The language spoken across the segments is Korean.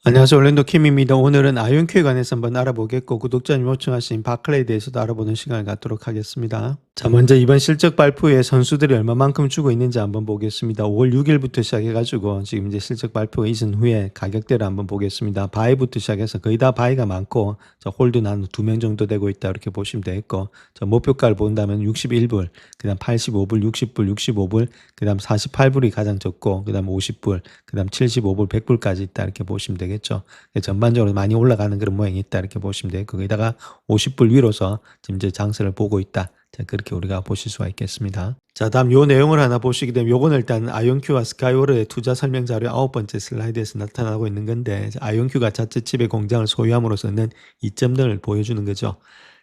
안녕하세요. 올랜도 킴입니다. 오늘은 아이온큐에 관해서 한번 알아보겠고 구독자님 요청하신 바클레이에 대해서도 알아보는 시간을 갖도록 하겠습니다. 자, 먼저 이번 실적 발표에 선수들이 얼마만큼 주고 있는지 한번 보겠습니다. 5월 6일부터 시작해가지고 지금 이제 실적 발표가 있은 후에 가격대를 한번 보겠습니다. 바이부터 시작해서 거의 다 바이가 많고 자, 홀드는 한 2명 정도 되고 있다 이렇게 보시면 되겠고 자, 목표가를 본다면 61불, 그 다음 85불, 60불, 65불, 그 다음 48불이 가장 적고 그 다음 50불, 그 다음 75불, 100불까지 있다 이렇게 보시면 되겠죠. 전반적으로 많이 올라가는 그런 모양이 있다 이렇게 보시면 되고 거기다가 50불 위로서 지금 이제 장세를 보고 있다. 자, 그렇게 우리가 보실 수가 있겠습니다. 자, 다음 요 내용을 하나 보시게 되면 요거는 일단 아이온큐와 스카이워르의 투자 설명 자료 9번째 슬라이드에서 나타나고 있는 건데 아이온큐가 자체 칩의 공장을 소유함으로써는 이점들을 보여주는 거죠.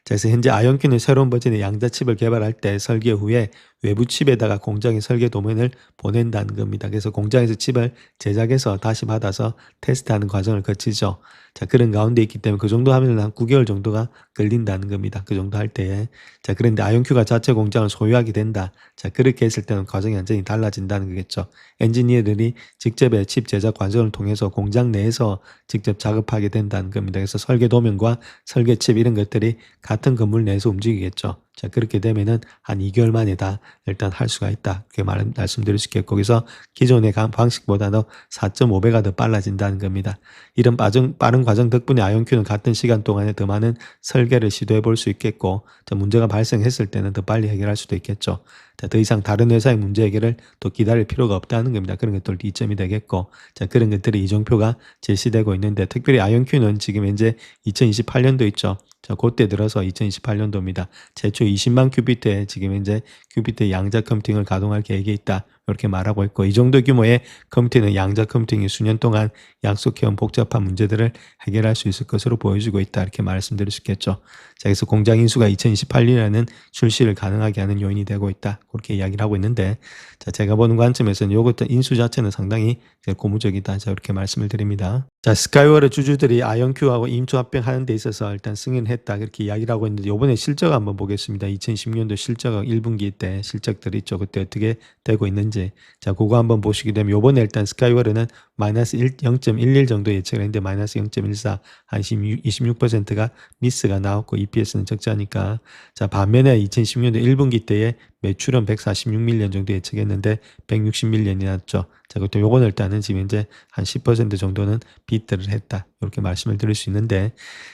자, 그래서 현재 아이온큐는 새로운 버전의 양자 칩을 개발할 때 설계 후에 외부 칩에다가 공장의 설계 도면을 보낸다는 겁니다. 그래서 공장에서 칩을 제작해서 다시 받아서 테스트하는 과정을 거치죠. 자, 그런 가운데 있기 때문에 그 정도 하면 한 9개월 정도가 걸린다는 겁니다. 그 정도 할 때에. 자, 그런데 아이온큐가 자체 공장을 소유하게 된다. 자, 그렇게 했을 때는 과정이 완전히 달라진다는 거겠죠. 엔지니어들이 직접의 칩 제작 과정을 통해서 공장 내에서 직접 작업하게 된다는 겁니다. 그래서 설계 도면과 설계 칩 이런 것들이 같은 건물 내에서 움직이겠죠. 자, 그렇게 되면은 한 2개월 만에 다 일단 할 수가 있다. 그렇게 말씀드릴 수 있겠고, 거기서 기존의 방식보다도 4.5배가 더 빨라진다는 겁니다. 이런 빠른 과정 덕분에 아이온큐는 같은 시간 동안에 더 많은 설계를 시도해 볼 수 있겠고, 문제가 발생했을 때는 더 빨리 해결할 수도 있겠죠. 자, 더 이상 다른 회사의 문제 해결을 또 기다릴 필요가 없다는 겁니다. 그런 것도 이점이 되겠고, 자, 그런 것들이 이종표가 제시되고 있는데, 특별히 아이온큐는 지금 현재 2028년도 있죠. 자, 그때 들어서 2028년도입니다. 최초 20만 큐비트의 지금 현재 큐비트 양자 컴퓨팅을 가동할 계획이 있다. 이렇게 말하고 있고 이 정도 규모의 컴퓨팅은 양자 컴퓨팅이 수년 동안 약속해온 복잡한 문제들을 해결할 수 있을 것으로 보여지고 있다. 이렇게 말씀드릴 수 있겠죠. 자, 그래서 공장 인수가 2028년에는 출시를 가능하게 하는 요인이 되고 있다. 그렇게 이야기를 하고 있는데 자, 제가 보는 관점에서는 이것도 인수 자체는 상당히 고무적이다. 자, 이렇게 말씀을 드립니다. 자, 스카이워르 주주들이 아이온큐하고 임수 합병하는 데 있어서 일단 승인했다. 그렇게 이야기를 하고 있는데 이번에 실적 한번 보겠습니다. 2010년도 실적 1분기 때 실적들이 있죠. 그때 어떻게 되고 있는지. 자, 그거 한번 보시게 되면 요번에 일단 스카이워르는 마이너스 0.11 정도 예측을 했는데 마이너스 0.14, 한 26%가 미스가 나왔고 EPS는 적자니까. 자, 반면에 2010년도 1분기 때에 매출은 146밀리언 정도 예측했는데 160밀리언이 났죠. 자, 그것도 요거는 일단은 지금 이제 한 10% 정도는 비트를 했다. 이렇게 말씀을 드릴 수 있는데,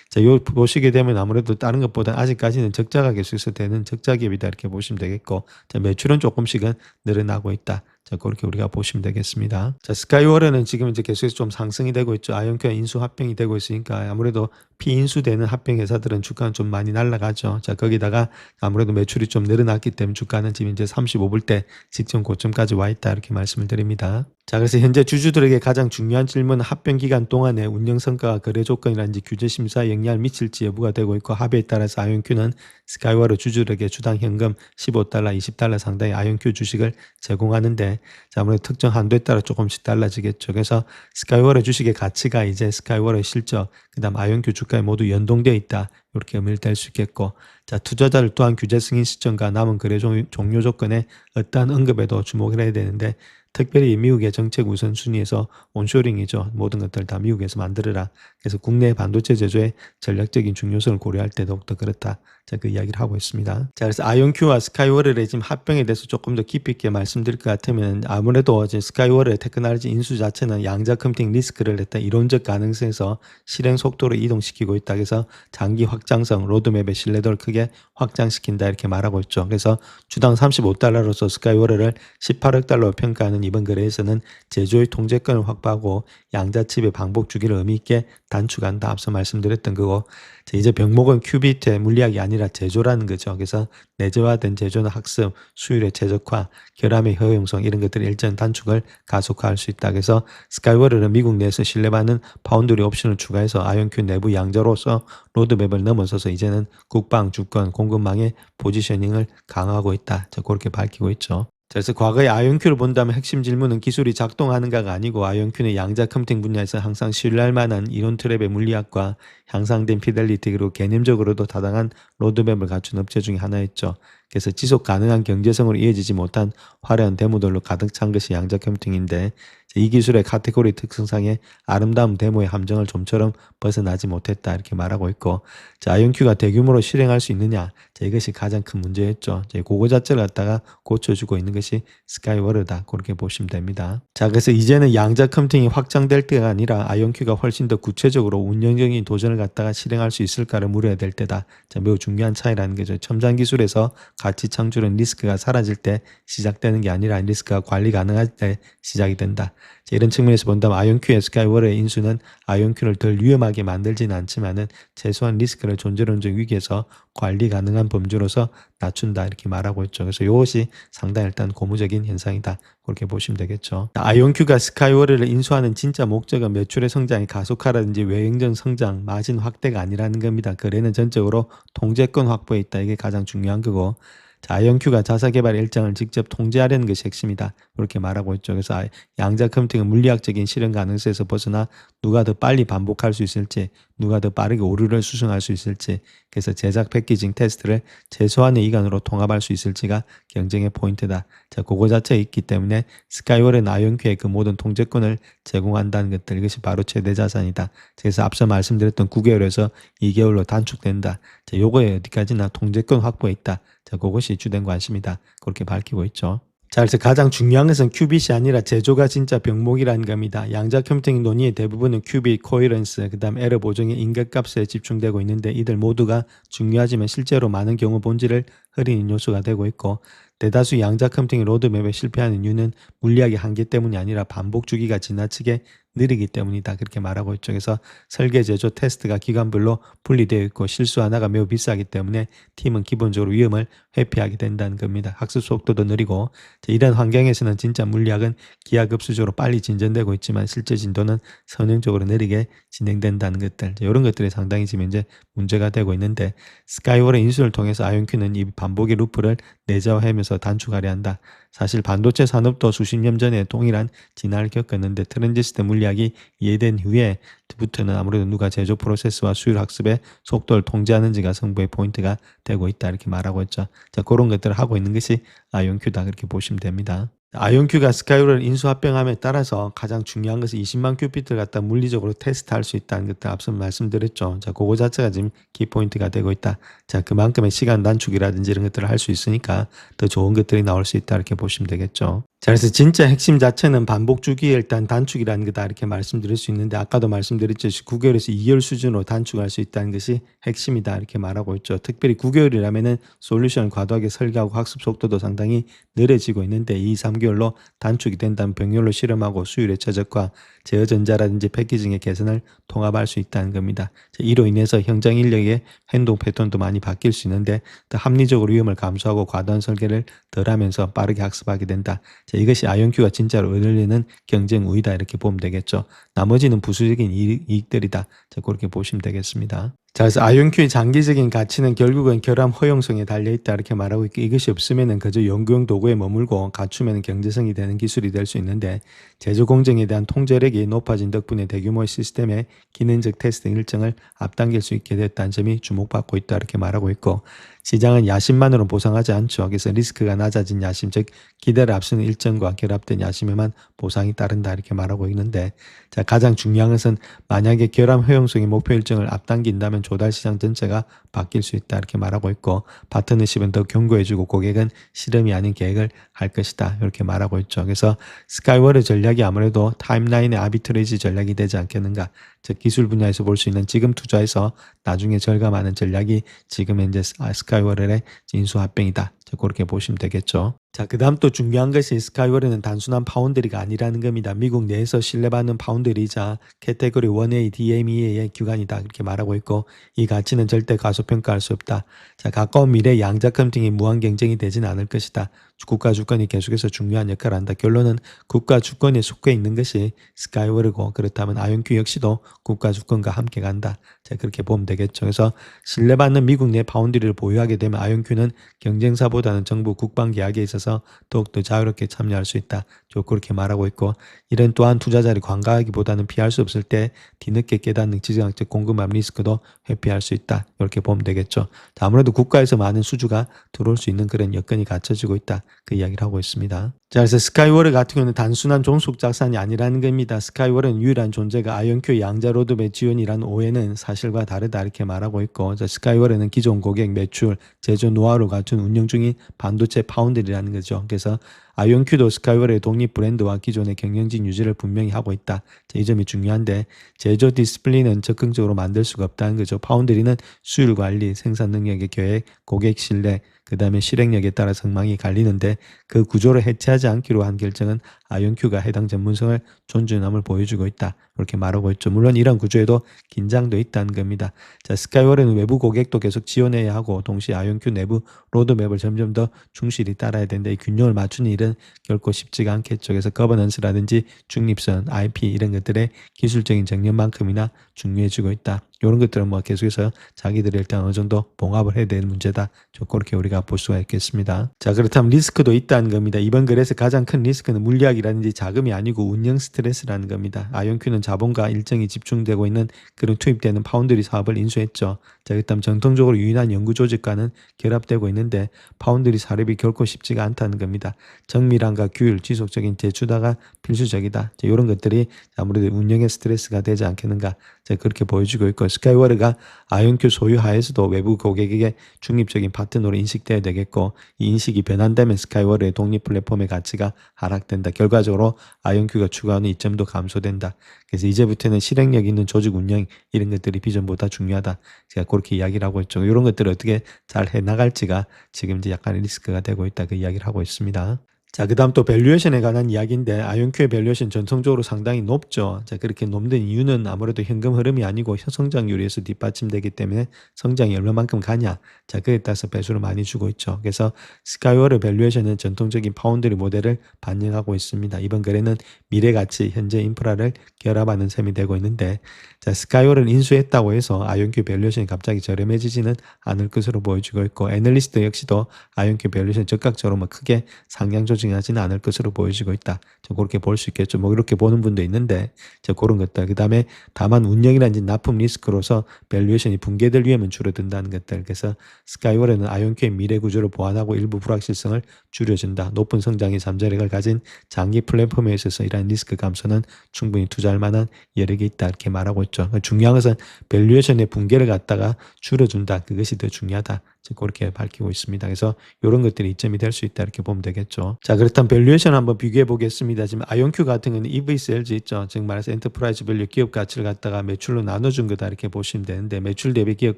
자, 요 보시게 되면 아무래도 다른 것보다 아직까지는 적자가 계속해서 되는 적자 기업이다. 이렇게 보시면 되겠고, 자, 매출은 조금씩은 늘어나고 있다. 자, 그렇게 우리가 보시면 되겠습니다. 자, 스카이워르는 지금 이제 계속해서 좀 상승이 되고 있죠. 아이온큐와 인수 합병이 되고 있으니까 아무래도 피인수되는 합병 회사들은 주가는 좀 많이 날아가죠. 자, 거기다가 아무래도 매출이 좀 늘어났기 때문에 주가는 지금 이제 35불대 직전 고점까지 와 있다. 이렇게 말씀을 드립니다. 자, 그래서 현재 주주들에게 가장 중요한 질문은 합병 기간 동안의 운영 성과가 거래 조건이라든지 규제 심사에 영향을 미칠지 여부가 되고 있고 합의에 따라서 아이온큐는 스카이워르 주주들에게 주당 현금 15달러, 20달러 상당의 아이온큐 주식을 제공하는데 자, 아무래도 특정 한도에 따라 조금씩 달라지겠죠. 그래서 스카이워르 주식의 가치가 이제 스카이워르의 실적, 그다음 아이온큐 주가에 모두 연동되어 있다. 이렇게 의미를 댈 수 있겠고 자, 투자자를 또한 규제 승인 시점과 남은 거래 종료 조건에 어떠한 언급에도 주목을 해야 되는데 특별히 미국의 정책 우선순위에서 온쇼링이죠. 모든 것들 다 미국에서 만들어라. 그래서 국내 반도체 제조의 전략적인 중요성을 고려할 때 더욱더 그렇다. 자, 그 이야기를 하고 있습니다. 자, 그래서 아이온큐와 스카이워르의 지금 합병에 대해서 조금 더 깊이 있게 말씀드릴 것 같으면 아무래도 이제 스카이워르의 테크놀로지 인수 자체는 양자 컴퓨팅 리스크를 냈다 이론적 가능성에서 실행 속도를 이동시키고 있다. 그래서 장기 확장성 로드맵의 신뢰도를 크게 확장시킨다 이렇게 말하고 있죠. 그래서 주당 35달러로서 스카이워르를 18억 달러로 평가하는 이번 거래에서는 제조의 통제권을 확보하고 양자칩의 반복 주기를 의미 있게 단축한다. 앞서 말씀드렸던 거고 자, 이제 병목은 큐비트의 물리학이 아니라 제조라는 거죠. 그래서 내재화된 제조나 학습, 수율의 최적화, 결함의 효용성 이런 것들이 일정 단축을 가속화할 수 있다. 그래서 스카이워르는 미국 내에서 신뢰받는 파운드리 옵션을 추가해서 아이온큐 내부 양자로서 로드맵을 넘어서서 이제는 국방, 주권, 공급망의 포지셔닝을 강화하고 있다. 자, 그렇게 밝히고 있죠. 그래서 과거의 아이온큐를 본다면 핵심 질문은 기술이 작동하는가가 아니고 아이온큐는 양자 컴퓨팅 분야에서 항상 신뢰할 만한 이론 트랩의 물리학과 향상된 피델리티 그리고 개념적으로도 타당한 로드맵을 갖춘 업체 중에 하나였죠. 그래서 지속 가능한 경제성으로 이어지지 못한 화려한 데모들로 가득 찬 것이 양자 컴퓨팅인데 이 기술의 카테고리 특성상의 아름다운 데모의 함정을 좀처럼 벗어나지 못했다 이렇게 말하고 있고, 자, 아이온큐가 대규모로 실행할 수 있느냐, 자, 이것이 가장 큰 문제였죠. 그거 자체를 갖다가 고쳐주고 있는 것이 스카이워르다 그렇게 보시면 됩니다. 자, 그래서 이제는 양자 컴퓨팅이 확장될 때가 아니라 아이온큐가 훨씬 더 구체적으로 운영적인 도전을 갖다가 실행할 수 있을까를 물어야 될 때다. 자, 매우 중요한 차이라는 거죠. 첨단 기술에서 가치 창출은 리스크가 사라질 때 시작되는 게 아니라 리스크가 관리 가능할 때 시작이 된다. 자, 이런 측면에서 본다면 아이온큐의 스카이워르의 인수는 아이온큐를 덜 위험하게 만들지는 않지만은 최소한 리스크를 존재론적 위기에서 관리 가능한 범주로서 낮춘다 이렇게 말하고 있죠. 그래서 이것이 상당히 일단 고무적인 현상이다 그렇게 보시면 되겠죠. 아이온큐가 스카이워르를 인수하는 진짜 목적은 매출의 성장이 가속화라든지 외형적 성장, 마진 확대가 아니라는 겁니다. 거래는 전적으로 통제권 확보에 있다. 이게 가장 중요한 거고, 자, 아이온큐가 자사 개발 일정을 직접 통제하려는 것이 핵심이다. 그렇게 말하고 있죠. 그래서 양자 컴퓨팅은 물리학적인 실현 가능성에서 벗어나 누가 더 빨리 반복할 수 있을지, 누가 더 빠르게 오류를 수정할 수 있을지, 그래서 제작 패키징 테스트를 최소한의 이간으로 통합할 수 있을지가 경쟁의 포인트다. 자, 그거 자체에 있기 때문에 스카이워르는 아이온큐의 그 모든 통제권을 제공한다는 것들, 이것이 바로 최대 자산이다. 그래서 앞서 말씀드렸던 9개월에서 2개월로 단축된다. 자, 요거에 어디까지나 통제권 확보에 있다. 자, 그것이 주된 관심이다. 그렇게 밝히고 있죠. 자, 그래서 가장 중요한 것은 큐빗이 아니라 제조가 진짜 병목이라는 겁니다. 양자 컴퓨팅 논의의 대부분은 큐빗, 코헤런스, 그 다음 에러 보정의 인격값에 집중되고 있는데 이들 모두가 중요하지만 실제로 많은 경우 본질을 흐리는 요소가 되고 있고, 대다수 양자 컴퓨팅 로드맵에 실패하는 이유는 물리학의 한계 때문이 아니라 반복 주기가 지나치게 느리기 때문이다. 그렇게 말하고 있죠. 그래서 설계, 제조, 테스트가 기간별로 분리되어 있고 실수 하나가 매우 비싸기 때문에 팀은 기본적으로 위험을 회피하게 된다는 겁니다. 학습 속도도 느리고, 이런 환경에서는 진짜 물리학은 기하급수적으로 빨리 진전되고 있지만 실제 진도는 선형적으로 느리게 진행된다는 것들, 이런 것들이 상당히 지금 현재 문제가 되고 있는데, 스카이워르 인수를 통해서 아이온큐는 이 반복의 루프를 내재화하면서 단축하려 한다. 사실 반도체 산업도 수십 년 전에 동일한 진화를 겪었는데 트랜지스터 물리학이 이해된 후에부터는 아무래도 누가 제조 프로세스와 수율 학습의 속도를 통제하는지가 승부의 포인트가 되고 있다 이렇게 말하고 있죠. 자, 그런 것들을 하고 있는 것이 아이온큐다 그렇게 보시면 됩니다. 아이온큐가 스카이워르를 인수합병함에 따라서 가장 중요한 것은 20만 큐피트를 갖다 물리적으로 테스트할 수 있다는 것들 앞서 말씀드렸죠. 자, 그거 자체가 지금 키포인트가 되고 있다. 자, 그만큼의 시간 단축이라든지 이런 것들을 할 수 있으니까 더 좋은 것들이 나올 수 있다 이렇게 보시면 되겠죠. 자, 그래서 진짜 핵심 자체는 반복 주기의 일단 단축이라는 거다 이렇게 말씀드릴 수 있는데, 아까도 말씀드렸듯이 9개월에서 2개월 수준으로 단축할 수 있다는 것이 핵심이다 이렇게 말하고 있죠. 특별히 9개월이라면은 솔루션을 과도하게 설계하고 학습 속도도 상당히 느려지고 있는데 2, 3개월로 단축이 된다면 병렬로 실험하고 수율의 최적화, 제어 전자라든지 패키징의 개선을 통합할 수 있다는 겁니다. 이로 인해서 현장 인력의 행동 패턴도 많이 바뀔 수 있는데 더 합리적으로 위험을 감수하고 과도한 설계를 덜하면서 빠르게 학습하게 된다. 자, 이것이 아이온큐가 진짜로 얻으려는 경쟁 우위다 이렇게 보면 되겠죠. 나머지는 부수적인 이익들이다. 자, 그렇게 보시면 되겠습니다. 자, 그래서 아이온큐의 장기적인 가치는 결국은 결함 허용성에 달려있다 이렇게 말하고 있고, 이것이 없으면 그저 연구용 도구에 머물고 갖추면 경제성이 되는 기술이 될 수 있는데 제조 공정에 대한 통제력이 높아진 덕분에 대규모의 시스템의 기능적 테스트 일정을 앞당길 수 있게 됐다는 점이 주목받고 있다 이렇게 말하고 있고, 시장은 야심만으로 보상하지 않죠. 그래서 리스크가 낮아진 야심, 즉 기대를 앞서는 일정과 결합된 야심에만 보상이 따른다 이렇게 말하고 있는데, 자, 가장 중요한 것은 만약에 결함 허용성의 목표 일정을 앞당긴다면 조달 시장 전체가 바뀔 수 있다 이렇게 말하고 있고, 파트너십은 더 견고해지고 고객은 실험이 아닌 계획을 할 것이다 이렇게 말하고 있죠. 그래서 스카이워르 전략이 아무래도 타임라인의 아비트레이지 전략이 되지 않겠는가. 즉 기술 분야에서 볼 수 있는 지금 투자해서 나중에 절감하는 전략이 지금 현재 스카이워르의 인수합병이다. 그렇게 보시면 되겠죠. 자, 그 다음 또 중요한 것이 스카이워르는 단순한 파운드리가 아니라는 겁니다. 미국 내에서 신뢰받는 파운드리이자 캐테고리 1A, DMEA의 기관이다 그렇게 말하고 있고, 이 가치는 절대 가소평가할 수 없다. 자, 가까운 미래 양자 컴퓨팅이 무한 경쟁이 되지는 않을 것이다. 국가 주권이 계속해서 중요한 역할을 한다. 결론은 국가 주권에 속해 있는 것이 스카이워르고, 그렇다면 아이온큐 역시도 국가 주권과 함께 간다. 자, 그렇게 보면 되겠죠. 그래서 신뢰받는 미국 내 파운드리를 보유하게 되면 아이온큐는 경쟁사보다는 정부 국방 계약에 있어서 따라서 더욱더 자유롭게 참여할 수 있다. 그렇게 말하고 있고, 이런 또한 투자자를 관가하기보다는 피할 수 없을 때 뒤늦게 깨닫는 지정학적 공급망 리스크도 회피할 수 있다. 이렇게 보면 되겠죠. 아무래도 국가에서 많은 수주가 들어올 수 있는 그런 여건이 갖춰지고 있다. 그 이야기를 하고 있습니다. 자, 그래서 스카이워를 같은 경우는 단순한 종속 작산이 아니라는 겁니다. 스카이워는 유일한 존재가 아이온큐 양자 로드맵 지원이라는 오해는 사실과 다르다 이렇게 말하고 있고, 자, 스카이워는 기존 고객 매출, 제조 노하우를 갖춘 운영 중인 반도체 파운드리라는 거죠. 그래서 아이온큐도 스카이워의 독립 브랜드와 기존의 경영진 유지를 분명히 하고 있다. 자, 이 점이 중요한데, 제조 디스플린은 적극적으로 만들 수가 없다는 거죠. 파운드리는 수율 관리, 생산 능력의 계획, 고객 신뢰, 그 다음에 실행력에 따라 성망이 갈리는데, 그 구조를 해체하지 않기로 한 결정은 아이온큐가 해당 전문성을 존중함을 보여주고 있다. 이렇게 말하고 있죠. 물론 이런 구조에도 긴장도 있다는 겁니다. 자, 스카이워는 외부 고객도 계속 지원해야 하고, 동시에 아이온큐 내부 로드맵을 점점 더 충실히 따라야 된다. 이 균형을 맞추는 일은 결코 쉽지가 않겠죠. 그래서 거버넌스라든지 중립성, IP 이런 것들의 기술적인 정렬만큼이나 중요해지고 있다. 이런 것들은 뭐 계속해서 자기들이 일단 어느 정도 봉합을 해야 되는 문제다. 그렇게 우리가 볼 수가 있겠습니다. 자, 그렇다면 리스크도 있다는 겁니다. 이번 거래에서 가장 큰 리스크는 물리학이라든지 자금이 아니고 운영 스트레스라는 겁니다. 아이온큐는 자본과 일정이 집중되고 있는 그런 투입되는 파운드리 사업을 인수했죠. 자, 그렇다면 전통적으로 유인한 연구 조직과는 결합되고 있는데 파운드리 사립이 결코 쉽지가 않다는 겁니다. 정밀함과 규율, 지속적인 제휴다가 필수적이다. 자, 이런 것들이 아무래도 운영의 스트레스가 되지 않겠는가. 자, 그렇게 보여주고 있고, 스카이워가 아이온큐 소유하에서도 외부 고객에게 중립적인 파트너로 인식돼야 되겠고, 이 인식이 변환되면 스카이워의 독립 플랫폼의 가치가 하락된다. 결과적으로 아이온큐가 추구하는 이점도 감소된다. 그래서 이제부터는 실행력 있는 조직 운영 이런 것들이 비전보다 중요하다. 제가 그렇게 이야기를 하고 있죠. 이런 것들을 어떻게 잘 해나갈지가 지금 이제 약간의 리스크가 되고 있다. 그 이야기를 하고 있습니다. 자, 그 다음 또 밸류에이션에 관한 이야기인데, 아이온큐의 밸류에이션 전통적으로 상당히 높죠. 자, 그렇게 높은 이유는 아무래도 현금 흐름이 아니고 성장률에서 뒷받침되기 때문에 성장이 얼마만큼 가냐. 자, 그에 따라서 배수를 많이 주고 있죠. 그래서 스카이워의 밸류에이션은 전통적인 파운드리 모델을 반영하고 있습니다. 이번 거래는 미래 가치, 현재 인프라를 결합하는 셈이 되고 있는데, 자, 스카이워를 인수했다고 해서 아이온큐 밸류에이션이 갑자기 저렴해지지는 않을 것으로 보여지고 있고, 애널리스트 역시도 아이온큐 밸류에이션 적극적으로 뭐 크게 상향 조정하지는 않을 것으로 보여지고 있다. 그렇게 볼 수 있겠죠. 뭐 이렇게 보는 분도 있는데, 그런 것들. 그 다음에 다만 운영이라든지 납품 리스크로서 밸류에이션이 붕괴될 위험은 줄어든다는 것들. 그래서 스카이워는 아이온큐의 미래 구조를 보완하고 일부 불확실성을 줄여준다. 높은 성장의 잠재력을 가진 장기 플랫폼에 있어서 이러한 리스크 감소는 충분히 투자할 만한 여력이 있다. 이렇게 말하고 있죠. 중요한 것은 밸류에이션의 붕괴를 갖다가 줄여준다. 그것이 더 중요하다. 그렇게 밝히고 있습니다. 그래서 이런 것들이 이점이 될 수 있다. 이렇게 보면 되겠죠. 자, 그렇다면 밸류에이션 한번 비교해 보겠습니다. 지금 아이온큐 같은 경우는 EV/LG 있죠. 즉 말해서 엔터프라이즈 밸류 기업 가치를 갖다가 매출로 나눠준 거다. 이렇게 보시면 되는데, 매출 대비 기업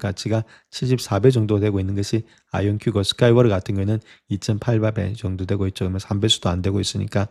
가치가 74배 정도 되고 있는 것이 아이온큐고, 스카이워 같은 경우는 2.8배 정도 되고 있죠. 그러면 3배수도 안 되고 있으니까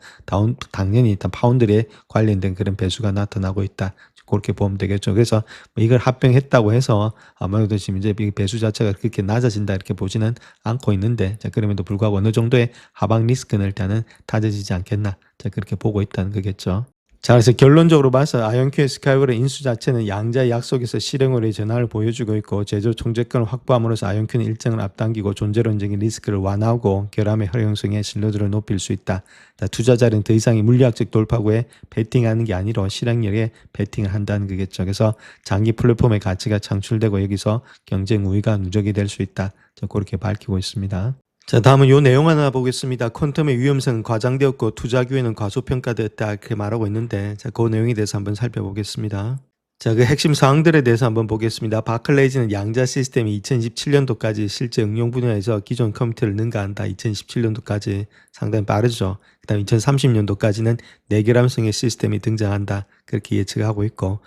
당연히 일단 파운드리에 관련된 그런 배수가 나타나고 있다. 그렇게 보면 되겠죠. 그래서 뭐 이걸 합병했다고 해서 아무래도 지금 이제 배수 자체가 그렇게 낮아진다 이렇게 보지는 않고 있는데, 자, 그럼에도 불구하고 어느 정도의 하방 리스크는 일단은 다져지지 않겠나. 자, 그렇게 보고 있다는 거겠죠. 자, 그래서 결론적으로 봐서 아이온큐의 스카이워의 인수 자체는 양자의 약속에서 실행으로의 전환을 보여주고 있고, 제조 총재권을 확보함으로써 아이온큐는 일정을 앞당기고 존재론적인 리스크를 완화하고 결함의 활용성의 신뢰도를 높일 수 있다. 자, 투자자는 더 이상의 물리학적 돌파구에 베팅하는 게 아니라 실행력에 베팅을 한다는 거겠죠. 그래서 장기 플랫폼의 가치가 창출되고 여기서 경쟁 우위가 누적이 될 수 있다. 자, 그렇게 밝히고 있습니다. 자, 다음은 요 내용 하나 보겠습니다. 퀀텀의 위험성은 과장되었고 투자 기회는 과소평가되었다 이렇게 말하고 있는데, 자, 그 내용에 대해서 한번 살펴보겠습니다. 자, 그 핵심 사항들에 대해서 한번 보겠습니다. 바클레이즈는 양자 시스템이 2017년도까지 실제 응용 분야에서 기존 컴퓨터를 능가한다. 2017년도까지 상당히 빠르죠. 그 다음 2030년도까지는 내결함성의 시스템이 등장한다. 그렇게 예측하고 있고,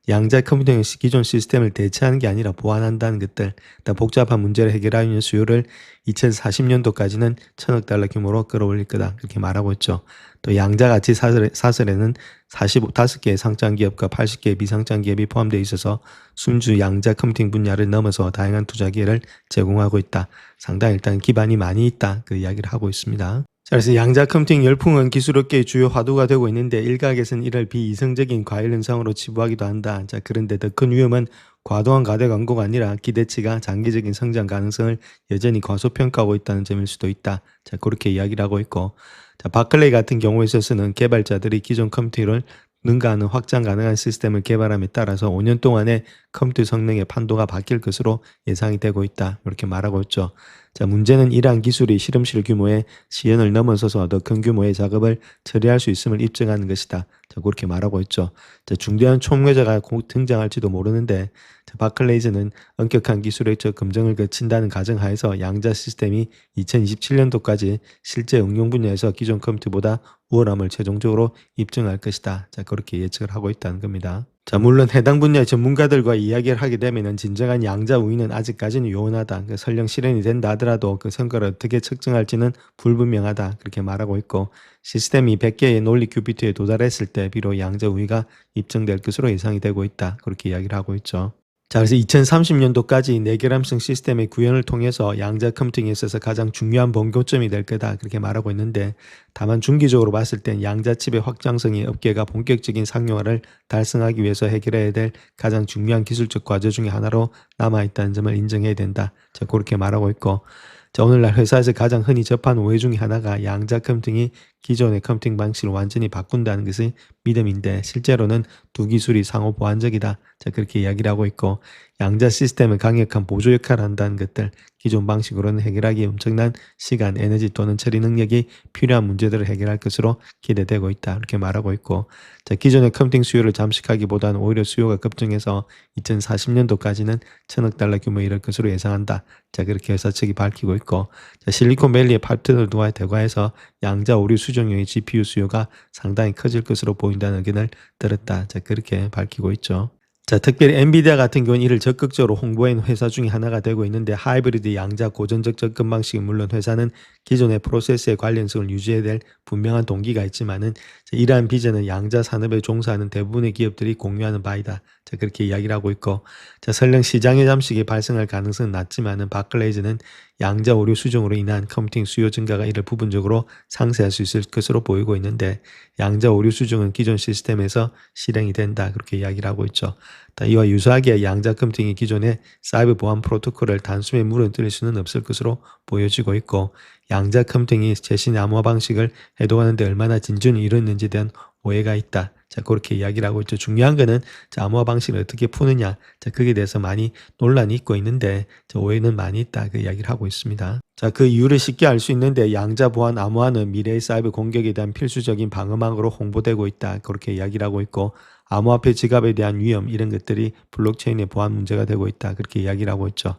양자 컴퓨터의 기존 시스템을 대체하는 게 아니라 보완한다는 것들, 복잡한 문제를 해결하기 위한 수요를 2040년도까지는 1,000억 달러 규모로 끌어올릴 거다. 그렇게 말하고 있죠. 또 양자 가치 사설에는 45개의 상장 기업과 80개의 비상장 기업이 포함되어 있어서 순주 양자 컴퓨팅 분야를 넘어서 다양한 투자 기회를 제공하고 있다. 상당히 일단 기반이 많이 있다. 그 이야기를 하고 있습니다. 자, 그래서 양자 컴퓨팅 열풍은 기술업계의 주요 화두가 되고 있는데 일각에서는 이를 비이성적인 과열 현상으로 치부하기도 한다. 자, 그런데 더 큰 위험은 과도한 가대 광고가 아니라 기대치가 장기적인 성장 가능성을 여전히 과소평가하고 있다는 점일 수도 있다. 자, 그렇게 이야기를 하고 있고, 자, 바클레이 같은 경우에 있어서는 개발자들이 기존 컴퓨터를 능가하는 확장 가능한 시스템을 개발함에 따라서 5년 동안의 컴퓨터 성능의 판도가 바뀔 것으로 예상이 되고 있다. 이렇게 말하고 있죠. 자, 문제는 이러한 기술이 실험실 규모의 시연을 넘어서서 더 큰 규모의 작업을 처리할 수 있음을 입증하는 것이다. 자, 그렇게 말하고 있죠. 자, 중대한 총매자가 곧 등장할지도 모르는데, 자, 바클레이즈는 엄격한 기술의 검증을 거친다는 가정하에서 양자 시스템이 2027년도까지 실제 응용 분야에서 기존 컴퓨터보다 우월함을 최종적으로 입증할 것이다. 자, 그렇게 예측을 하고 있다는 겁니다. 자, 물론 해당 분야의 전문가들과 이야기를 하게 되면은 진정한 양자 우위는 아직까지는 요원하다. 설령 실현이 된다 하더라도 그 성과를 어떻게 측정할지는 불분명하다. 그렇게 말하고 있고, 시스템이 100개의 논리 큐비트에 도달했을 때 비록 양자 우위가 입증될 것으로 예상이 되고 있다. 그렇게 이야기를 하고 있죠. 자, 그래서 2030년도까지 내결함성 시스템의 구현을 통해서 양자 컴퓨팅에 있어서 가장 중요한 번거점이 될 거다. 그렇게 말하고 있는데, 다만 중기적으로 봤을 땐 양자 칩의 확장성이 업계가 본격적인 상용화를 달성하기 위해서 해결해야 될 가장 중요한 기술적 과제 중에 하나로 남아있다는 점을 인정해야 된다. 자, 그렇게 말하고 있고, 자, 오늘날 회사에서 가장 흔히 접한 오해 중에 하나가 양자 컴퓨팅이 기존의 컴퓨팅 방식을 완전히 바꾼다는 것이 믿음인데, 실제로는 두 기술이 상호 보완적이다. 자, 그렇게 이야기를 하고 있고, 양자 시스템은 강력한 보조 역할을 한다는 것들, 기존 방식으로는 해결하기 엄청난 시간, 에너지 또는 처리 능력이 필요한 문제들을 해결할 것으로 기대되고 있다. 이렇게 말하고 있고, 자, 기존의 컴퓨팅 수요를 잠식하기보다는 오히려 수요가 급증해서 2040년도까지는 1,000억 달러 규모에 이를 것으로 예상한다. 자, 그렇게 회사 측이 밝히고 있고, 자, 실리콘밸리의 파트너를 대과해서 양자 오류 수정용의 GPU 수요가 상당히 커질 것으로 보인다는 의견을 들었다. 자, 그렇게 밝히고 있죠. 자, 특별히 엔비디아 같은 경우는 이를 적극적으로 홍보한 회사 중에 하나가 되고 있는데, 하이브리드 양자 고전적 접근 방식은 물론 회사는 기존의 프로세스의 관련성을 유지해야 될 분명한 동기가 있지만은, 이러한 비전은 양자 산업에 종사하는 대부분의 기업들이 공유하는 바이다. 자, 그렇게 이야기를 하고 있고, 자, 설령 시장의 잠식이 발생할 가능성은 낮지만은 바클레이즈는 양자 오류 수정으로 인한 컴퓨팅 수요 증가가 이를 부분적으로 상쇄할 수 있을 것으로 보이고 있는데, 양자 오류 수정은 기존 시스템에서 실행이 된다. 그렇게 이야기를 하고 있죠. 이와 유사하게 양자 컴퓨팅이 기존의 사이버 보안 프로토콜을 단숨에 무너뜨릴 수는 없을 것으로 보여지고 있고, 양자 컴퓨팅이 최신 암호화 방식을 해독하는 데 얼마나 진전이 이뤘는지에 대한 오해가 있다. 자, 그렇게 이야기를 하고 있죠. 중요한 거는 암호화 방식을 어떻게 푸느냐. 자, 거기에 대해서 많이 논란이 있고 있는데, 오해는 많이 있다. 그 이야기를 하고 있습니다. 자, 그 이유를 쉽게 알 수 있는데, 양자 보안 암호화는 미래의 사이버 공격에 대한 필수적인 방어망으로 홍보되고 있다. 그렇게 이야기를 하고 있고, 암호화폐 지갑에 대한 위험, 이런 것들이 블록체인의 보안 문제가 되고 있다. 그렇게 이야기를 하고 있죠.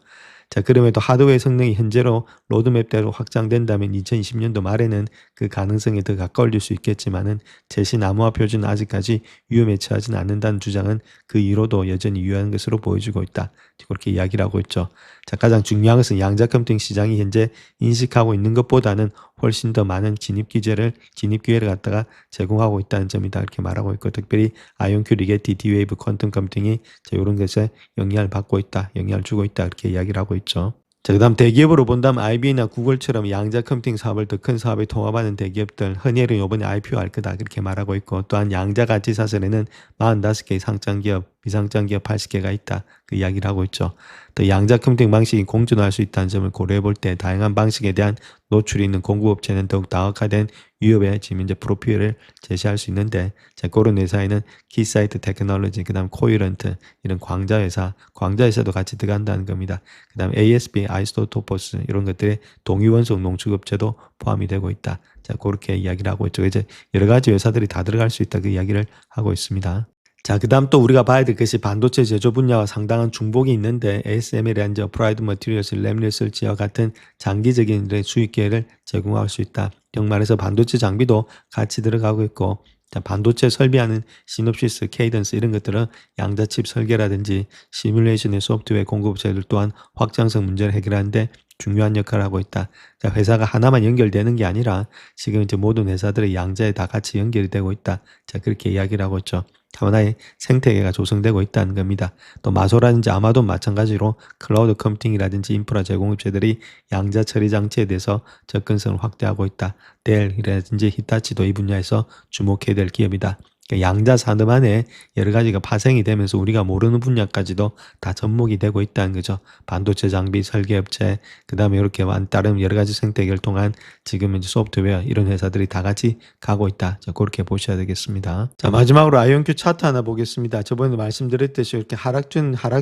자, 그럼에도 하드웨어 성능이 현재로 로드맵대로 확장된다면 2020년도 말에는 그 가능성이 더 가까워질 수 있겠지만은, 최신 암호화 표준은 아직까지 위험에 처하지는 않는다는 주장은 그 이후로도 여전히 유효한 것으로 보여지고 있다. 그렇게 이야기를 하고 있죠. 자, 가장 중요한 것은 양자 컴퓨팅 시장이 현재 인식하고 있는 것보다는 훨씬 더 많은 진입 기회를 갖다가 제공하고 있다는 점이다. 이렇게 말하고 있고, 특별히 아이온큐, 리게티, D-Wave, 퀀텀 컴퓨팅이 이런 것에 영향을 받고 있다, 영향을 주고 있다. 이렇게 이야기를 하고 있죠. 자, 그다음 대기업으로 본다면 IBM이나 구글처럼 양자 컴퓨팅 사업을 더 큰 사업에 통합하는 대기업들, 흔히는 이번에 IPO할 거다. 그렇게 말하고 있고, 또한 양자 가치 사설에는 45개의 상장기업, 비상장기업 80개가 있다. 그 이야기를 하고 있죠. 또 양자 컴퓨팅 방식이 공존할 수 있다는 점을 고려해 볼 때 다양한 방식에 대한 노출이 있는 공급업체는 더욱 다각화된 위협의 지금 이제 프로필을 제시할 수 있는데, 자, 그런 회사에는 키사이트 테크놀로지, 그 다음 코이런트, 이런 광자회사도 같이 들어간다는 겁니다. 그 다음 ASB, 아이소토퍼스, 이런 것들의 동위원소 농축업체도 포함이 되고 있다. 자, 그렇게 이야기를 하고 있죠. 이제 여러 가지 회사들이 다 들어갈 수 있다. 그 이야기를 하고 있습니다. 자, 그 다음 또 우리가 봐야 될 것이 반도체 제조 분야와 상당한 중복이 있는데, ASML이란 어플라이드 머티리얼스, 램리서치와 같은 장기적인 수익 기회를 제공할 수 있다. 정말해서 반도체 장비도 같이 들어가고 있고, 자, 반도체 설비하는 시놉시스, 케이던스 이런 것들은 양자칩 설계라든지 시뮬레이션의 소프트웨어 공급업체들 또한 확장성 문제를 해결하는데 중요한 역할을 하고 있다. 자, 회사가 하나만 연결되는 게 아니라 지금 이제 모든 회사들의 양자에 다 같이 연결이 되고 있다. 자, 그렇게 이야기를 하고 있죠. 하나의 생태계가 조성되고 있다는 겁니다. 또 마소라든지 아마도 마찬가지로 클라우드 컴퓨팅이라든지 인프라 제공업체들이 양자 처리 장치에 대해서 접근성을 확대하고 있다. 델이라든지 히타치도 이 분야에서 주목해야 될 기업이다. 그러니까 양자 산업 안에 여러 가지가 파생이 되면서 우리가 모르는 분야까지도 다 접목이 되고 있다는 거죠. 반도체 장비 설계업체, 그 다음에 이렇게 다른 여러 가지 생태계를 통한 지금 이제 소프트웨어 이런 회사들이 다 같이 가고 있다. 자, 그렇게 보셔야 되겠습니다. 자, 마지막으로 아이온큐 차트 하나 보겠습니다. 저번에 말씀드렸듯이 이렇게 하락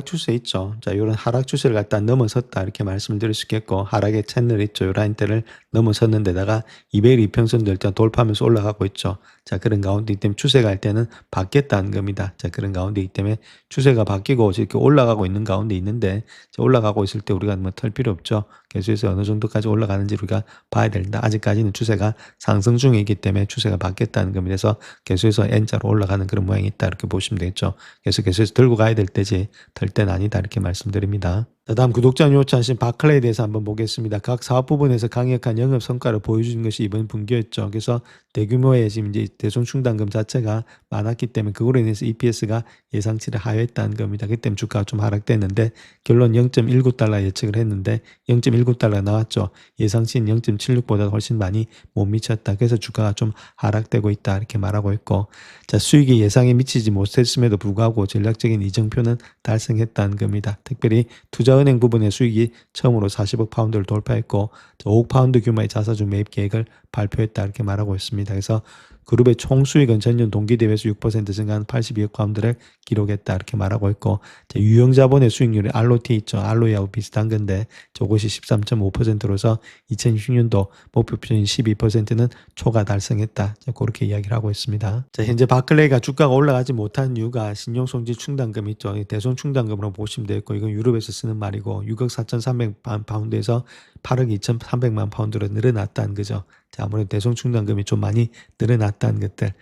추세 있죠. 자, 이런 하락 추세를 갖다 넘어섰다 이렇게 말씀을 드릴 수 있겠고, 하락의 채널 있죠. 이 라인대를 넘어섰는데다가 200일 이평선도 일단 돌파하면서 올라가고 있죠. 자, 그런 가운데이기 때문에 추세가 할 때는 바뀌었다는 겁니다. 자, 그런 가운데이기 때문에 추세가 바뀌고 이렇게 올라가고 있는 가운데 있는데, 올라가고 있을 때 우리가 뭐 털 필요 없죠. 계속해서 어느 정도까지 올라가는지 우리가 봐야 된다. 아직까지는 추세가 상승 중이기 때문에 추세가 바뀌었다는 겁니다. 그래서 계속해서 N자로 올라가는 그런 모양이 있다 이렇게 보시면 되겠죠. 계속해서 들고 가야 될 때지 들 때는 아니다 이렇게 말씀드립니다. 자, 다음 구독자님 요청하신 바클레이에 대해서 한번 보겠습니다. 각 사업 부분에서 강력한 영업 성과를 보여주는 것이 이번 분기였죠. 그래서 대규모의 지금 이제 대손 충당금 자체가 많았기 때문에 그거로 인해서 EPS가 예상치를 하회했다는 겁니다. 그 때문에 주가가 좀 하락됐는데 결론 0.19달러 예측을 했는데 0.19달러 나왔죠. 예상치인 0.76보다 훨씬 많이 못 미쳤다. 그래서 주가가 좀 하락되고 있다 이렇게 말하고 있고, 자, 수익이 예상에 미치지 못했음에도 불구하고 전략적인 이정표는 달성했다는 겁니다. 특별히 투자은행 부분의 수익이 처음으로 40억 파운드를 돌파했고 5억 파운드 규모의 자사주 매입 계획을 발표했다 이렇게 말하고 있습니다. 그래서 그룹의 총 수익은 전년 동기 대비해서 6% 증가한 82억 파운드를 기록했다 이렇게 말하고 있고, 유형 자본의 수익률이 ROT 있죠. ROE하고 비슷한 건데 저것이 13.5%로서 2016년도 목표표인 12%는 초과 달성했다. 자, 그렇게 이야기를 하고 있습니다. 자, 현재 바클레이가 주가가 올라가지 못한 이유가 신용송지 충당금 있죠. 대손 충당금으로 보시면 되겠고, 이건 유럽에서 쓰는 말이고 6억 4,300만 파운드에서 8억 2,300만 파운드로 늘어났다는 거죠. 자, 아무래도 대손 충당금이 좀 많이 늘어났다는 것들.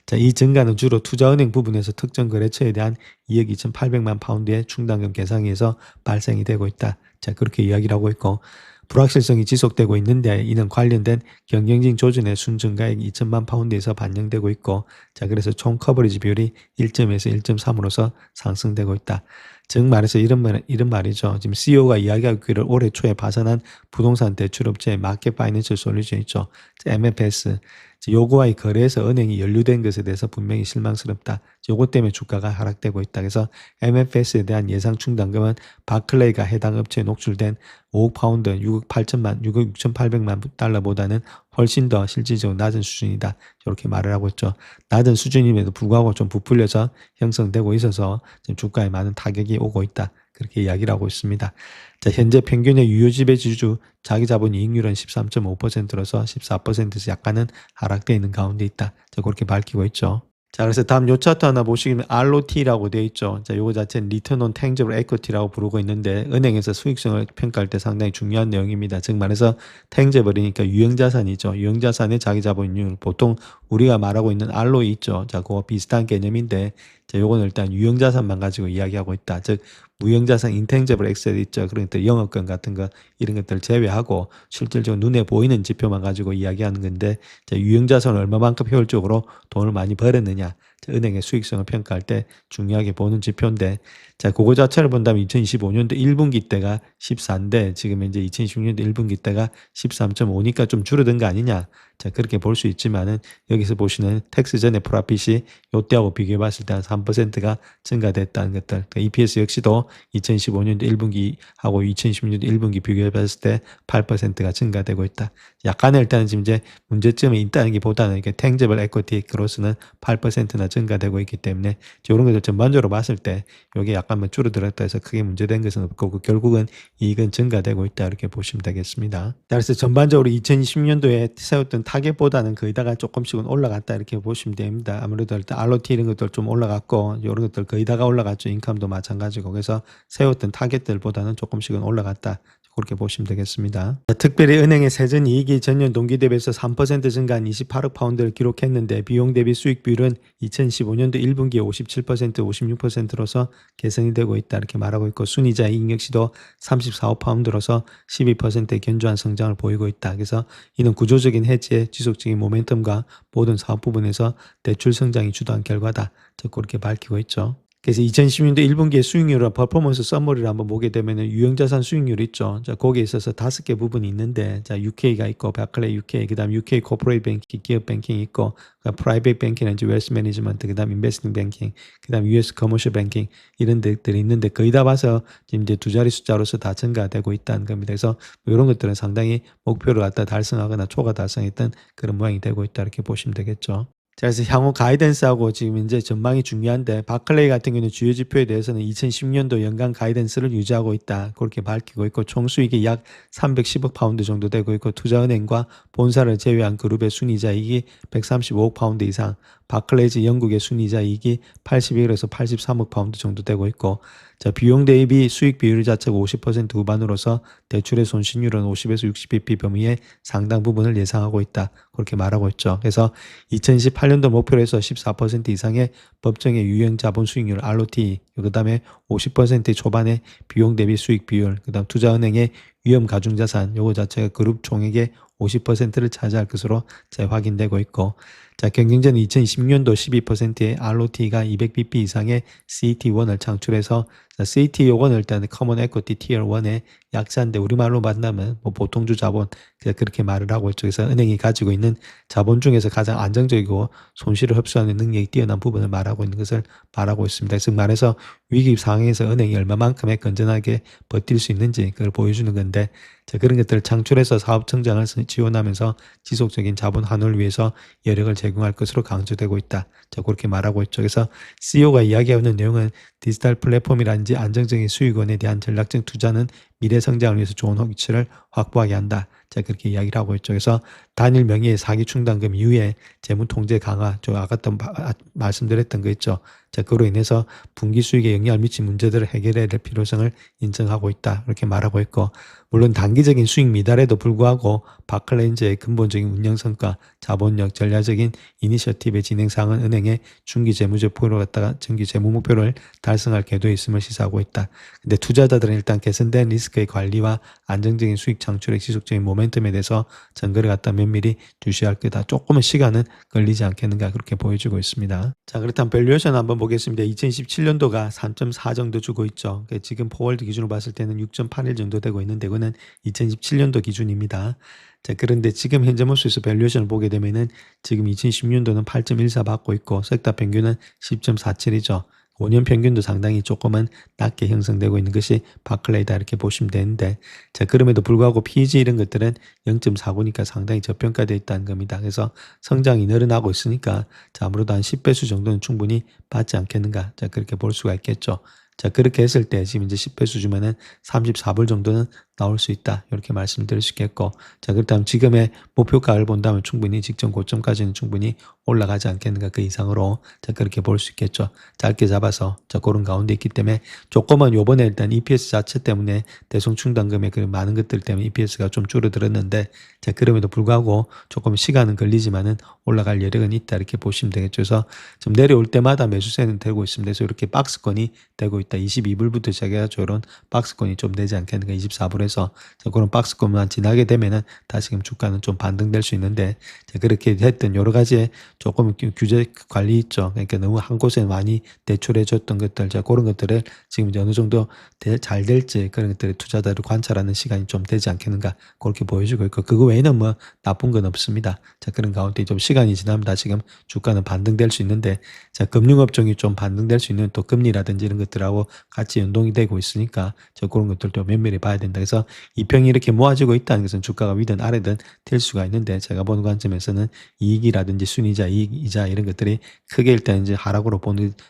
자, 이 증가는 주로 투자은행 부분에서 특정 거래처에 대한 2억 2,800만 파운드의 충당금 계상에서 발생이 되고 있다. 자, 그렇게 이야기를 하고 있고, 불확실성이 지속되고 있는데 이는 관련된 경영진 조준의 순증가액 2천만 파운드에서 반영되고 있고, 자, 그래서 총 커버리지 비율이 1점에서 1.3으로서 상승되고 있다. 즉 말해서 이런 말이죠. 지금 CEO가 이야기하기를 올해 초에 파산한 부동산 대출업체 마켓 파이낸셜 솔루션 있죠. MFS. 요거와의 거래에서 은행이 연루된 것에 대해서 분명히 실망스럽다. 요거 때문에 주가가 하락되고 있다. 그래서 MFS에 대한 예상 충당금은 바클레이가 해당 업체에 녹출된 5억 파운드 6억 6,800만 달러보다는 훨씬 더 실질적으로 낮은 수준이다. 이렇게 말을 하고 있죠. 낮은 수준임에도 불구하고 좀 부풀려서 형성되고 있어서 지금 주가에 많은 타격이 오고 있다. 그렇게 이야기를 하고 있습니다. 자, 현재 평균의 유효지배지주 자기자본 이익률은 13.5%로서 14%에서 약간은 하락되어 있는 가운데 있다. 자, 그렇게 밝히고 있죠. 자, 그래서 다음 요 차트 하나 보시면 ROT라고 되어 있죠. 자, 요거 자체는 Return on Tangible Equity라고 부르고 있는데 은행에서 수익성을 평가할 때 상당히 중요한 내용입니다. 즉 말해서 Tangible이니까 유형자산이죠. 유형자산의 자기자본이익률, 보통 우리가 말하고 있는 ROE 있죠. 자, 그거 비슷한 개념인데, 자, 요거는 일단 유형자산만 가지고 이야기하고 있다. 즉 무형자산 인탱저블 엑셀 있죠. 그러니까 영업권 같은 거 이런 것들 제외하고 실질적으로 눈에 보이는 지표만 가지고 이야기하는 건데, 자, 유형자산을 얼마만큼 효율적으로 돈을 많이 벌었느냐, 자, 은행의 수익성을 평가할 때 중요하게 보는 지표인데, 자, 그거 자체를 본다면 2025년도 1분기 때가 14인데 지금 이제 2016년도 1분기 때가 13.5니까 좀 줄어든 거 아니냐. 자, 그렇게 볼 수 있지만은 여기서 보시는 텍스 전의 프라핏이 요때하고 비교해 봤을 때 한 3%가 증가됐다는 것들. 그러니까 EPS 역시도 2015년도 1분기하고 2016년도 1분기 비교해 봤을 때 8%가 증가되고 있다. 약간의 일단은 지금 이제 문제점이 있다는 게 보다는 이게 탱저블 에쿼티 그로스는 8%나 증가되고 있기 때문에 이런 것들 전반적으로 봤을 때 이게 약간만 줄어들었다 해서 크게 문제된 것은 없고 결국은 이익은 증가되고 있다 이렇게 보시면 되겠습니다. 그래서 전반적으로 2020년도에 세웠던 타겟보다는 거의 다가 조금씩은 올라갔다 이렇게 보시면 됩니다. 아무래도 일단 ROT 이런 것들 좀 올라갔고 이런 것들 거의 다가 올라갔죠. 인컴도 마찬가지고. 그래서 세웠던 타겟들보다는 조금씩은 올라갔다. 그렇게 보시면 되겠습니다. 특별히 은행의 세전 이익이 전년 동기 대비해서 3% 증가한 28억 파운드를 기록했는데 비용 대비 수익 비율은 2015년도 1분기에 57%, 56%로서 개선이 되고 있다 이렇게 말하고 있고 순이자 이익 역시도 34억 파운드로서 12%의 견조한 성장을 보이고 있다. 그래서 이는 구조적인 해지의 지속적인 모멘텀과 모든 사업 부분에서 대출 성장이 주도한 결과다. 그렇게 밝히고 있죠. 그래서 2016년도 1분기의 수익률과 퍼포먼스 서머리를 한번 보게 되면 유형자산 수익률 있죠. 자, 거기에 있어서 5개 부분이 있는데, 자, UK가 있고, 바클레이 UK, 그 다음 UK 코퍼레이트 뱅킹, 기업 뱅킹 있고, 프라이빗 뱅킹은 이제 웨스 매니지먼트, 그 다음 인베스팅 뱅킹, 그 다음 US 커머셜 뱅킹, 이런 데들이 있는데, 거의 다 봐서 지금 이제 두 자리 숫자로서 다 증가되고 있다는 겁니다. 그래서 뭐 이런 것들은 상당히 목표를 갖다 달성하거나 초과 달성했던 그런 모양이 되고 있다. 이렇게 보시면 되겠죠. 자, 그래서 향후 가이던스하고 지금 이제 전망이 중요한데 바클레이 같은 경우는 주요 지표에 대해서는 2010년도 연간 가이던스를 유지하고 있다. 그렇게 밝히고 있고 총수익이 약 310억 파운드 정도 되고 있고 투자은행과 본사를 제외한 그룹의 순이자이익이 135억 파운드 이상, 바클레이즈 영국의 순이자이익이 81에서 83억 파운드 정도 되고 있고 자, 비용 대비 수익 비율 자체가 50% 후반으로서 대출의 손실률은 50에서 60bp 범위의 상당 부분을 예상하고 있다. 그렇게 말하고 있죠. 그래서 2018년도 목표로 해서 14% 이상의 법정의 유형 자본 수익률 ROTE, 그다음에 50% 초반의 비용 대비 수익 비율, 그다음 투자은행의 위험 가중 자산 요거 자체가 그룹 총액의 50%를 차지할 것으로 확인되고 있고 자, 경쟁전 2020년도 12%의 ROT가 200bp 이상의 CET1을 창출해서 CET1을 일단 커먼 에쿼티 티어 1의 약자인데 우리말로 만나면 뭐 보통주 자본 그렇게 말을 하고 있죠. 그래서 은행이 가지고 있는 자본 중에서 가장 안정적이고 손실을 흡수하는 능력이 뛰어난 부분을 말하고 있는 것을 말하고 있습니다. 즉 말해서 위기 상황에서 은행이 얼마만큼의 건전하게 버틸 수 있는지 그걸 보여주는 건데 자, 그런 것들을 창출해서 사업 성장을 지원하면서 지속적인 자본 환원을 위해서 여력을 제공할 것으로 강조되고 있다. 자, 그렇게 말하고 있죠. 그래서 CEO가 이야기하는 내용은 디지털 플랫폼이라든지 안정적인 수익원에 대한 전략적 투자는 미래 성장을 위해서 좋은 위치를 확보하게 한다. 자, 그렇게 이야기를 하고 있죠. 그래서 단일 명의의 사기 충당금 이후에 재무 통제 강화, 저 아까 말씀드렸던 거 있죠. 자, 그로 인해서 분기 수익에 영향을 미친 문제들을 해결해야 될 필요성을 인정하고 있다. 이렇게 말하고 있고, 물론 단기적인 수익 미달에도 불구하고 바클레인즈의 근본적인 운영 성과, 자본력, 전략적인 이니셔티브의 진행 사항은 은행의 중기 재무적 목표를 갖다가 중기 재무 목표를 달성할 궤도에 있음을 시사하고 있다. 근데 투자자들은 일단 개선된 리스크의 관리와 안정적인 수익 창출의 지속적인 모멘텀에 대해서 증거를 갖다 면밀히 주시할 거다. 조금은 시간은 걸리지 않겠는가 그렇게 보여주고 있습니다. 자, 그렇다면 밸류에이션 한번 보겠습니다. 2017년도가 3.4 정도 주고 있죠. 지금 포월드 기준으로 봤을 때는 6.81 정도 되고 있는데 그거는 2017년도 기준입니다. 자, 그런데 지금 현재 모습에서 밸류에이션을 보게 되면은 지금 2010년도는 8.14 받고 있고 섹터 평균은 10.47이죠. 5년 평균도 상당히 조금은 낮게 형성되고 있는 것이 바클레이다 이렇게 보시면 되는데 자, 그럼에도 불구하고 PEG 이런 것들은 0.49니까 상당히 저평가되어 있다는 겁니다. 그래서 성장이 늘어나고 있으니까 자, 아무래도 한 10배수 정도는 충분히 받지 않겠는가 자, 그렇게 볼 수가 있겠죠. 자, 그렇게 했을 때 지금 이제 10배수 주면은 34불 정도는 나올 수 있다. 이렇게 말씀드릴 수 있겠고. 자, 그렇다면 지금의 목표가를 본다면 충분히 직전 고점까지는 충분히 올라가지 않겠는가 그 이상으로. 자, 그렇게 볼 수 있겠죠. 짧게 잡아서. 자, 그런 가운데 있기 때문에 조금은 요번에 일단 EPS 자체 때문에 대손 충당금의 그 많은 것들 때문에 EPS가 좀 줄어들었는데 자, 그럼에도 불구하고 조금 시간은 걸리지만은 올라갈 여력은 있다. 이렇게 보시면 되겠죠. 그래서 좀 내려올 때마다 매수세는 되고 있습니다. 그래서 이렇게 박스권이 되고 있다. 22불부터 시작해가지고 이런 박스권이 좀 되지 않겠는가. 24불에서 그런 박스권만 지나게 되면은 다시금 주가는 좀 반등될 수 있는데 그렇게 했던 여러 가지의 조금 규제 관리 있죠. 그러니까 너무 한 곳에 많이 대출해 줬던 것들 그런 것들을 지금 이제 어느 정도 잘 될지 그런 것들을 투자자를 관찰하는 시간이 좀 되지 않겠는가 그렇게 보여주고 있고 그거 외에는 뭐 나쁜 건 없습니다. 자, 그런 가운데 좀 시간이 지나면 다시금 주가는 반등될 수 있는데 자, 금융업종이 좀 반등될 수 있는 또 금리라든지 이런 것들하고 같이 연동이 되고 있으니까 그런 것들도 면밀히 봐야 된다. 그래서 이평이 이렇게 모아지고 있다는 것은 주가가 위든 아래든 될 수가 있는데 제가 보는 관점에서는 이익이라든지 순이자, 이익이자 이런 것들이 크게 일단 이제 하락으로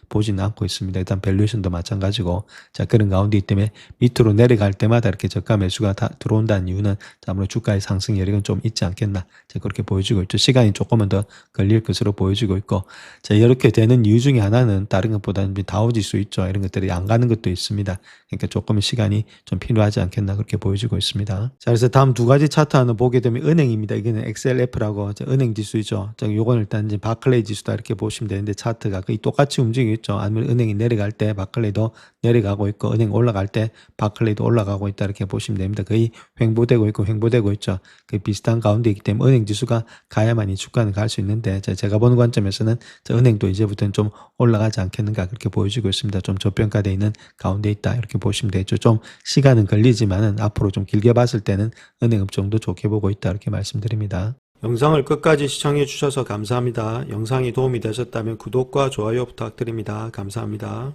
보지는 않고 있습니다. 일단 밸류에이션도 마찬가지고 자, 그런 가운데 있기 때문에 밑으로 내려갈 때마다 이렇게 저가 매수가 다 들어온다는 이유는 아무래도 주가의 상승 여력은 좀 있지 않겠나 자, 그렇게 보여지고 있죠. 시간이 조금은 더 걸릴 것으로 보여지고 있고 자, 이렇게 되는 이유 중에 하나는 다른 것보다는 다우지수 있죠. 이런 것들이 안 가는 것도 있습니다. 그러니까 조금 시간이 좀 필요하지 않겠나 그렇게 이렇게 보여지고 있습니다. 자, 그래서 다음 두 가지 차트 하나 보게 되면 은행입니다. 이거는 XLF라고 은행 지수이죠. 자, 요건 일단 이제 바클레이 지수다 이렇게 보시면 되는데 차트가 거의 똑같이 움직이겠죠. 아니면 은행이 내려갈 때 바클레이도 내려가고 있고 은행 올라갈 때 바클레이도 올라가고 있다 이렇게 보시면 됩니다. 거의 횡보되고 있고 횡보되고 있죠. 그 비슷한 가운데이기 때문에 은행 지수가 가야만 이 주가는 갈 수 있는데 제가 보는 관점에서는 은행도 이제부터는 좀 올라가지 않겠는가 그렇게 보여지고 있습니다. 좀 저평가되어 있는 가운데 있다 이렇게 보시면 되죠. 좀 시간은 걸리지만은 앞으로 좀 길게 봤을 때는 은행 업종도 좋게 보고 있다 이렇게 말씀드립니다. 영상을 끝까지 시청해 주셔서 감사합니다. 영상이 도움이 되셨다면 구독과 좋아요 부탁드립니다. 감사합니다.